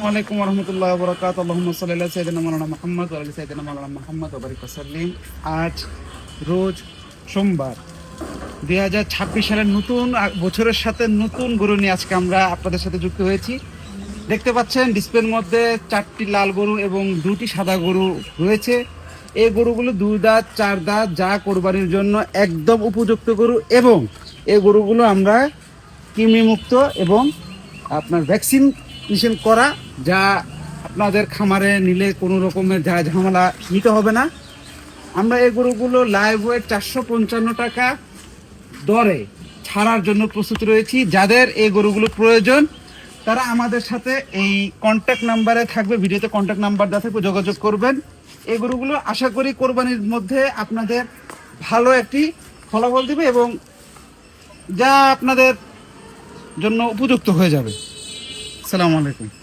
ওয়ালাইকুম রহমতুল্লাহ বরকাত আল্লাহুম্মা সাল্লি আলা সাইয়্যিদিনা মাওলানা মুহাম্মদ ওয়া আলা সাইয়্যিদিনা মাওলানা মুহাম্মদ ওয়া বারিক ওয়া সাল্লিম। আজ রোজ সোমবার 2026 সালের নতুন বছরের সাথে নতুন গরু নিয়ে আজকে আমরা আপনাদের সাথে যুক্ত হয়েছি। দেখতে পাচ্ছেন ডিসপ্লের মধ্যে 4টি লাল গরু এবং 2টি সাদা গরু রয়েছে। এই গরুগুলো 2 দাঁত 4 দাঁত, যা কোরবানির জন্য একদম উপযুক্ত গরু এবং এই গরুগুলো আমরা কৃমি মুক্ত এবং আপনার ভ্যাকসিনেশন করা, যা আপনাদের খামারে নিলে কোনো রকমের যা ঝামেলা নিতে হবে না। আমরা এই গরুগুলো লাইভ ওয়েট 455 টাকা দরে ছাড়ার জন্য প্রস্তুত রয়েছি। যাদের এই গরুগুলো প্রয়োজন তারা আমাদের সাথে এই কন্ট্যাক্ট নাম্বারে থাকবে, ভিডিওতে কন্ট্যাক্ট নাম্বার দেওয়া থাকবে, যোগাযোগ করবেন। এই গরুগুলো আশা করি কোরবানির মধ্যে আপনাদের ভালো একটি ফলাফল দেবে এবং যা আপনাদের জন্য উপযুক্ত হয়ে যাবে। আসসালামু আলাইকুম।